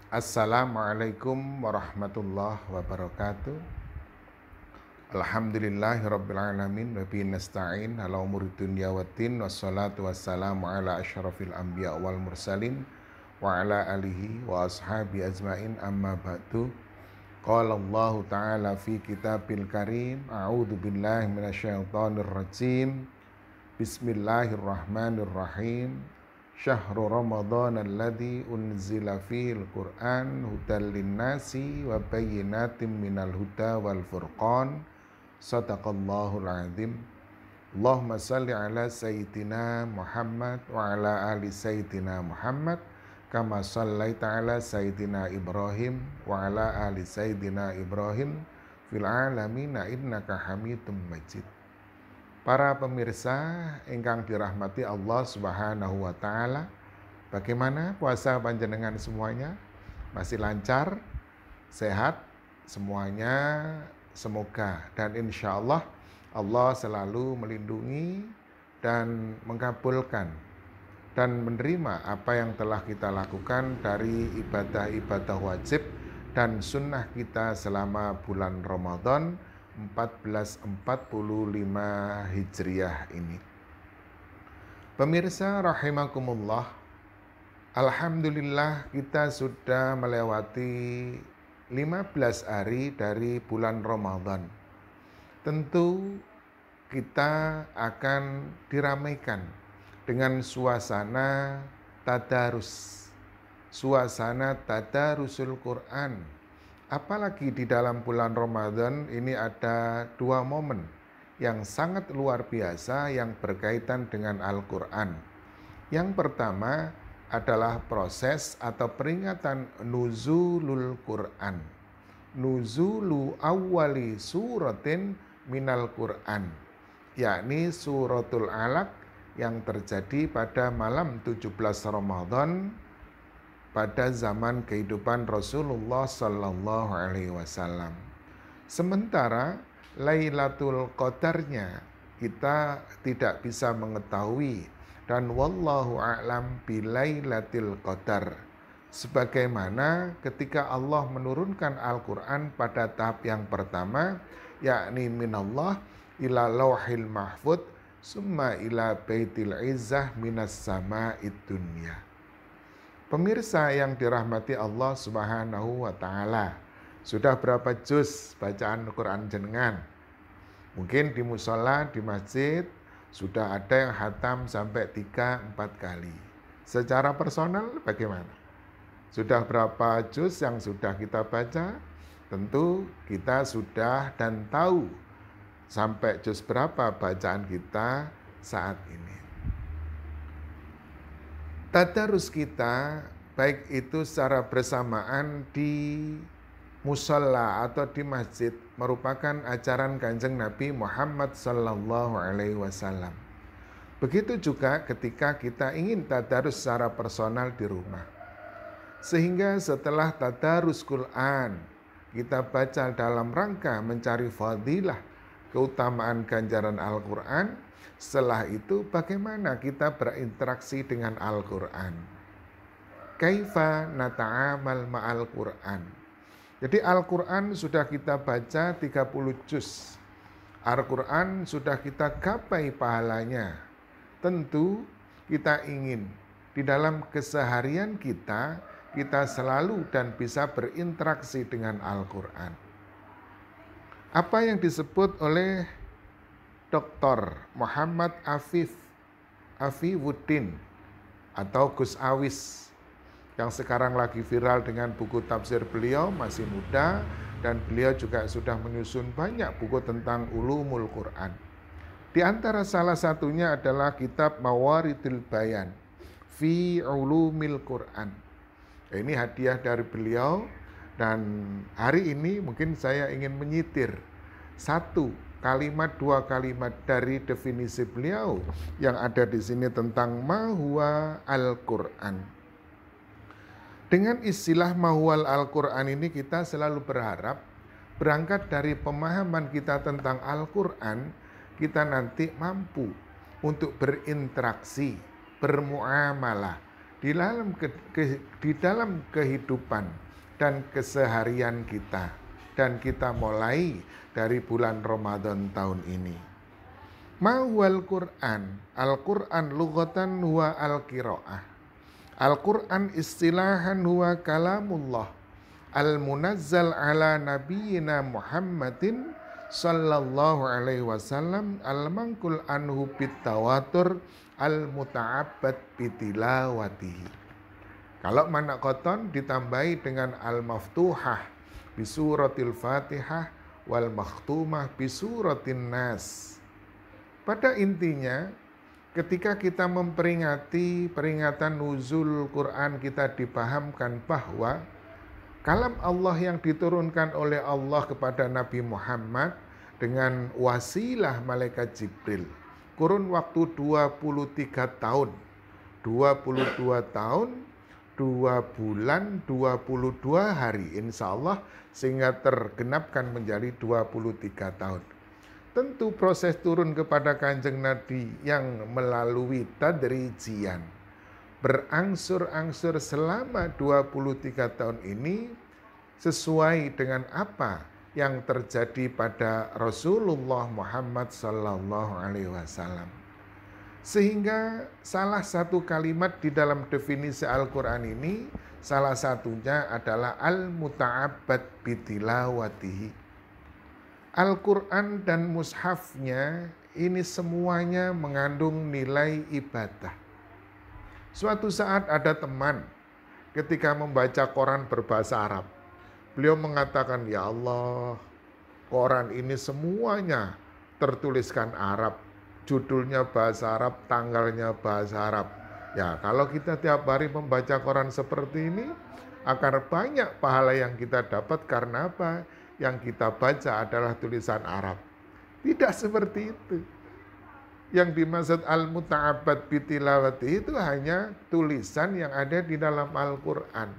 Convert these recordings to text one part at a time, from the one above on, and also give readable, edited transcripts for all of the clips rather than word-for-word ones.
Assalamualaikum warahmatullahi wabarakatuh. Alhamdulillahirrabbilalamin. Wa bihi nasta'in ala umuri dunya waddin. Wassalatu wassalamu ala asyrafil anbiya wal mursalin wa ala alihi wa ashabi ajmain, amma ba'du. Qala Allah ta'ala fi kitabil karim. A'udzu billahi minasyaitonir rajim. Bismillahirrahmanirrahim. Syahrul Ramadan alladzi unzila fihil Qur'an hudal linnasi wa bayyinatin minal huda wal furqan. Shadaqallahul azim. Allahumma salli ala sayyidina Muhammad wa ala ali sayyidina Muhammad kama sallaita ala sayyidina Ibrahim wa ala ali sayyidina Ibrahim fil alamin innaka Hamidum Majid. Para pemirsa ingkang dirahmati Allah Subhanahu wa taala, bagaimana puasa panjenengan semuanya? Masih lancar, sehat semuanya semoga, dan insya Allah Allah selalu melindungi dan mengabulkan dan menerima apa yang telah kita lakukan dari ibadah-ibadah wajib dan sunnah kita selama bulan Ramadan 1445 Hijriah ini. Pemirsa rahimakumullah, alhamdulillah kita sudah melewati 15 hari dari bulan Ramadan. Tentu kita akan diramaikan dengan suasana tadarus, suasana tadarusul Quran. Apalagi di dalam bulan Ramadan ini ada dua momen yang sangat luar biasa yang berkaitan dengan Al-Quran. Yang pertama adalah proses atau peringatan nuzulul Quran. Nuzulu awwali suratin minal Quran, yakni suratul Alaq yang terjadi pada malam 17 Ramadan pada zaman kehidupan Rasulullah Sallallahu Alaihi Wasallam. Sementara Lailatul Qadarnya kita tidak bisa mengetahui, dan wallahu a'lam bilailatil qadar. Sebagaimana ketika Allah menurunkan Al-Quran pada tahap yang pertama, yakni minallah ila lauhil mahfud summa ila baitil izzah minas sama'id dunya. Pemirsa yang dirahmati Allah Subhanahu wa taala, sudah berapa juz bacaan Quran jenengan? Mungkin di musola, di masjid sudah ada yang hatam sampai 3-4 kali. Secara personal bagaimana? Sudah berapa juz yang sudah kita baca? Tentu kita sudah dan tahu sampai juz berapa bacaan kita saat ini. Tadarus kita, baik itu secara bersamaan di musalla atau di masjid, merupakan ajaran Kanjeng Nabi Muhammad Sallallahu Alaihi Wasallam. Begitu juga ketika kita ingin tadarus secara personal di rumah. Sehingga setelah tadarus Quran, kita baca dalam rangka mencari fadilah, keutamaan ganjaran Al-Quran. Setelah itu bagaimana kita berinteraksi dengan Al-Quran? Kaifa nata'amal ma'al Quran. Jadi Al-Quran sudah kita baca 30 juz. Al-Quran sudah kita gapai pahalanya. Tentu kita ingin di dalam keseharian kita selalu dan bisa berinteraksi dengan Al-Quran. Apa yang disebut oleh Dr. Muhammad Afiwuddin atau Gus Awis yang sekarang lagi viral dengan buku tafsir beliau, masih muda, dan beliau juga sudah menyusun banyak buku tentang ulumul Quran. Di antara salah satunya adalah kitab Mawaridul Bayan fi ulumil Quran. Ini hadiah dari beliau, dan hari ini mungkin saya ingin menyitir satu kalimat, dua kalimat dari definisi beliau yang ada di sini tentang mahwa Al-Quran. Dengan istilah mahwal Al-Quran ini kita selalu berharap berangkat dari pemahaman kita tentang Al-Quran, kita nanti mampu untuk berinteraksi, bermuamalah di dalam kehidupan dan keseharian kita. Dan kita mulai dari bulan Ramadan tahun ini. Ma huwal Qur'an? Al-Qur'an lughatan huwa al-qira'ah. Al-Qur'an istilahan huwa kalamullah. Al-munazzal ala nabiyyina Muhammadin sallallahu alaihi wasallam al-mangkul anhu bitawatur al-muta'abbad bitilawatihi. Kalau mana koton ditambahi dengan al-maftuhah bisuratil Fatihah wal makhtumah bisuratin Nas. Pada intinya, ketika kita memperingati peringatan nuzul Quran, kita dipahamkan bahwa kalam Allah yang diturunkan oleh Allah kepada Nabi Muhammad dengan wasilah malaikat Jibril. Kurun waktu 23 tahun. 22 tahun, 2 bulan, 22 hari insya Allah, sehingga tergenapkan menjadi 23 tahun. Tentu proses turun kepada Kanjeng Nabi yang melalui tadrijian, berangsur-angsur selama 23 tahun ini sesuai dengan apa yang terjadi pada Rasulullah Muhammad sallallahu alaihi wasallam. Sehingga salah satu kalimat di dalam definisi Al-Quran ini, salah satunya adalah al-muta'abbad bitilawatihi. Al-Quran dan mushafnya ini semuanya mengandung nilai ibadah. Suatu saat ada teman ketika membaca Quran berbahasa Arab. Beliau mengatakan, ya Allah, Quran ini semuanya tertuliskan Arab. Judulnya bahasa Arab, tanggalnya bahasa Arab. Ya, kalau kita tiap hari membaca Quran seperti ini, akan banyak pahala yang kita dapat karena apa? Yang kita baca adalah tulisan Arab. Tidak seperti itu. Yang dimaksud al-muta'abbad bitilawati itu hanya tulisan yang ada di dalam Al-Quran.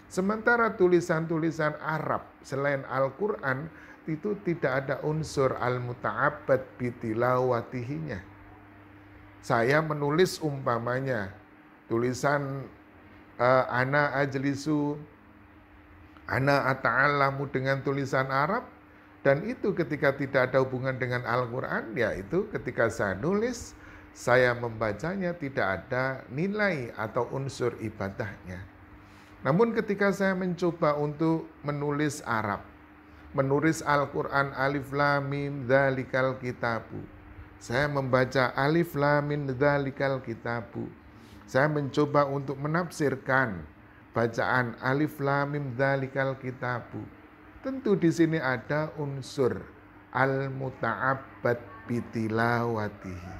Sementara tulisan-tulisan Arab selain Al-Quran itu tidak ada unsur al-muta'abbad bitilawatihinya. Saya menulis umpamanya tulisan ana ajlisu, ana ata'allamu dengan tulisan Arab, dan itu ketika tidak ada hubungan dengan Al-Quran, yaitu ketika saya nulis, saya membacanya tidak ada nilai atau unsur ibadahnya. Namun ketika saya mencoba untuk menulis Arab, menulis Al-Quran alif lam mim dzalikal kitabu, saya membaca alif lam mim dzalikal kitabu, saya mencoba untuk menafsirkan bacaan alif lam mim dzalikal kitabu. Tentu di sini ada unsur al-muta'abbad bitilawatihi.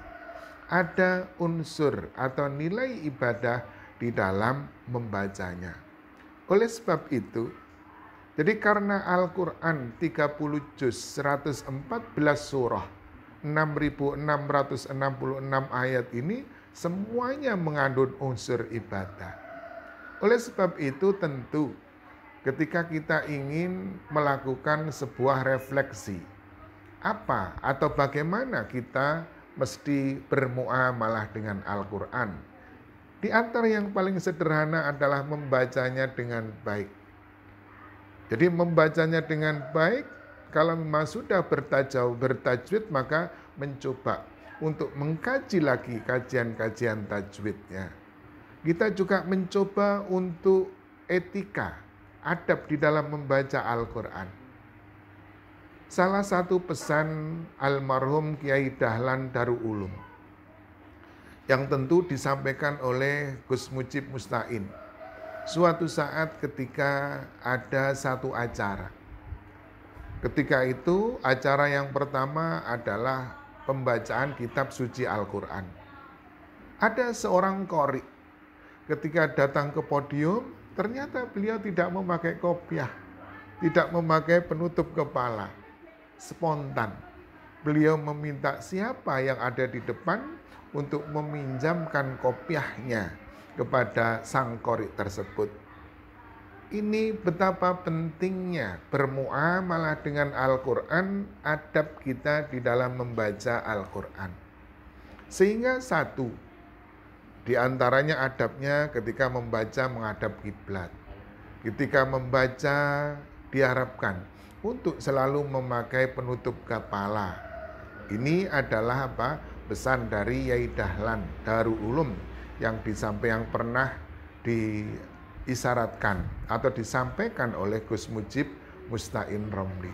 Ada unsur atau nilai ibadah di dalam membacanya. Oleh sebab itu, jadi karena Al-Quran 30 juz, 114 surah, 6.666 ayat ini semuanya mengandung unsur ibadah. Oleh sebab itu tentu ketika kita ingin melakukan sebuah refleksi, apa atau bagaimana kita mesti bermuamalah dengan Al-Quran. Di antara yang paling sederhana adalah membacanya dengan baik. Jadi membacanya dengan baik, kalau memang sudah bertajwid, maka mencoba untuk mengkaji lagi kajian-kajian tajwidnya. Kita juga mencoba untuk etika, adab di dalam membaca Al-Quran. Salah satu pesan almarhum Kiai Dahlan Darul Ulum yang tentu disampaikan oleh Gus Mujib Mustain. Suatu saat ketika ada satu acara. Ketika itu acara yang pertama adalah pembacaan kitab suci Al-Quran. Ada seorang qori ketika datang ke podium, ternyata beliau tidak memakai kopiah, tidak memakai penutup kepala. Spontan. Beliau meminta siapa yang ada di depan untuk meminjamkan kopiahnya kepada sang qori tersebut. Ini betapa pentingnya bermuamalah dengan Al-Quran, adab kita di dalam membaca Al-Quran. Sehingga satu, Di antaranya adabnya ketika membaca menghadap kiblat. Ketika membaca diharapkan untuk selalu memakai penutup kepala. Ini adalah pesan dari Yai Dahlan Darul Ulum yang pernah diisyaratkan atau disampaikan oleh Gus Mujib Musta'in Romli.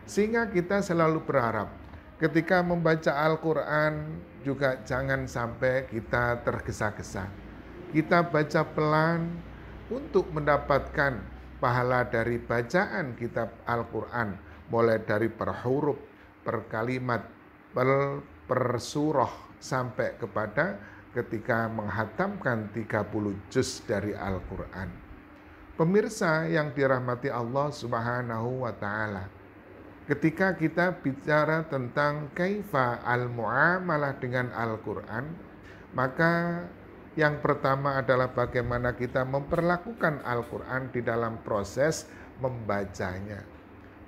Sehingga kita selalu berharap ketika membaca Al-Quran juga jangan sampai kita tergesa-gesa. Kita baca pelan untuk mendapatkan pahala dari bacaan kitab Al-Quran, mulai dari per huruf, per kalimat, per surah, sampai kepada ketika menghatamkan 30 juz dari Al-Quran. Pemirsa yang dirahmati Allah Subhanahu wa Ta'ala, ketika kita bicara tentang kaifa al-mu'amalah dengan Al-Quran, maka yang pertama adalah bagaimana kita memperlakukan Al-Quran di dalam proses membacanya.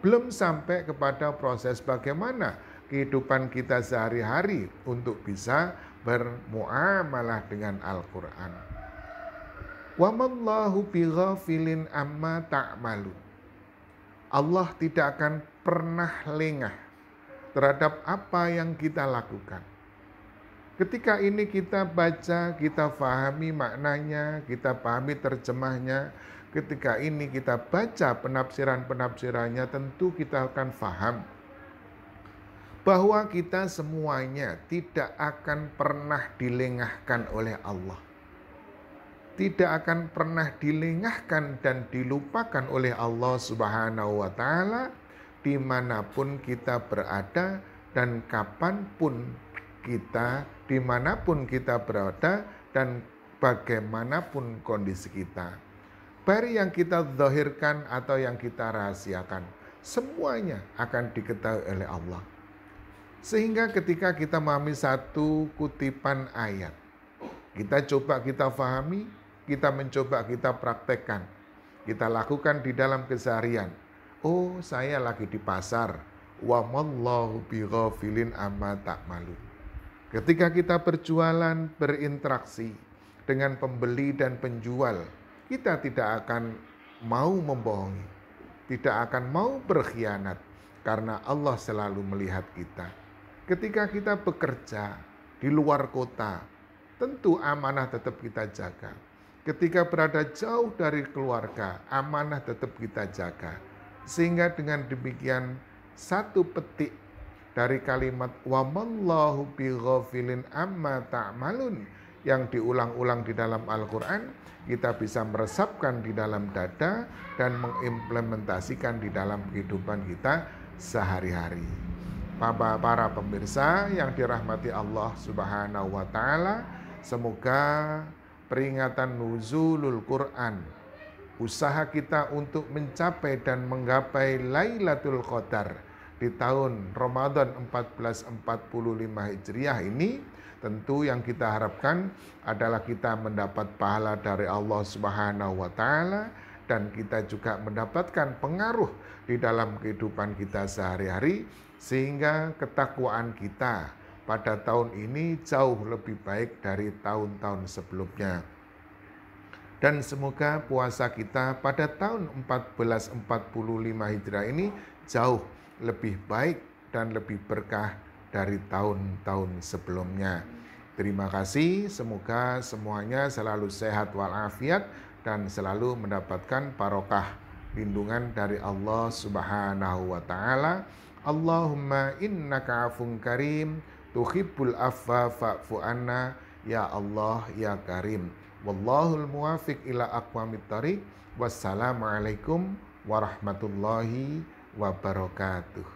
Belum sampai kepada proses bagaimana kehidupan kita sehari-hari untuk bisa bermuamalah dengan Al-Quran. Wa mallahu bighafilin amma ta'malun. Allah tidak akan pernah lengah terhadap apa yang kita lakukan. Ketika ini kita baca, kita pahami maknanya, kita pahami terjemahnya. Ketika ini kita baca penafsiran-penafsirannya, tentu kita akan paham bahwa kita semuanya tidak akan pernah dilengahkan oleh Allah. Tidak akan pernah dilengahkan dan dilupakan oleh Allah Subhanahu wa Ta'ala dimanapun kita berada dan kapanpun kita, dimanapun kita berada dan bagaimanapun kondisi kita. Baik yang kita zahirkan atau yang kita rahasiakan, semuanya akan diketahui oleh Allah. Sehingga ketika kita memahami satu kutipan ayat, kita coba kita fahami, kita mencoba kita praktekkan, kita lakukan di dalam keseharian. Oh, saya lagi di pasar. Wa mallahu bighafilin amma ta'malun. Ketika kita berjualan, berinteraksi dengan pembeli dan penjual, kita tidak akan mau membohongi, tidak akan mau berkhianat, karena Allah selalu melihat kita. Ketika kita bekerja di luar kota, tentu amanah tetap kita jaga. Ketika berada jauh dari keluarga, amanah tetap kita jaga. Sehingga dengan demikian satu petik dari kalimat wa mallahu bighafilin amma ta'malun yang diulang-ulang di dalam Al-Quran, kita bisa meresapkan di dalam dada dan mengimplementasikan di dalam kehidupan kita sehari-hari. Para pemirsa yang dirahmati Allah Subhanahu wa Ta'ala, semoga peringatan nuzulul Quran, usaha kita untuk mencapai dan menggapai Lailatul Qadar di tahun Ramadan 1445 Hijriah ini, tentu yang kita harapkan adalah kita mendapat pahala dari Allah Subhanahu wa Ta'ala, dan kita juga mendapatkan pengaruh di dalam kehidupan kita sehari-hari, sehingga ketakwaan kita pada tahun ini jauh lebih baik dari tahun-tahun sebelumnya. Dan semoga puasa kita pada tahun 1445 Hijriah ini jauh lebih baik dan lebih berkah dari tahun-tahun sebelumnya. Terima kasih, semoga semuanya selalu sehat walafiat dan selalu mendapatkan barokah lindungan dari Allah Subhanahu wa Ta'ala. Allahumma innaka afun karim tuhibbul afwa fa'fu anna, ya Allah ya Karim. Wallahul muwafiq ila aqwamit thariq. Wassalamualaikum warahmatullahi wabarakatuh.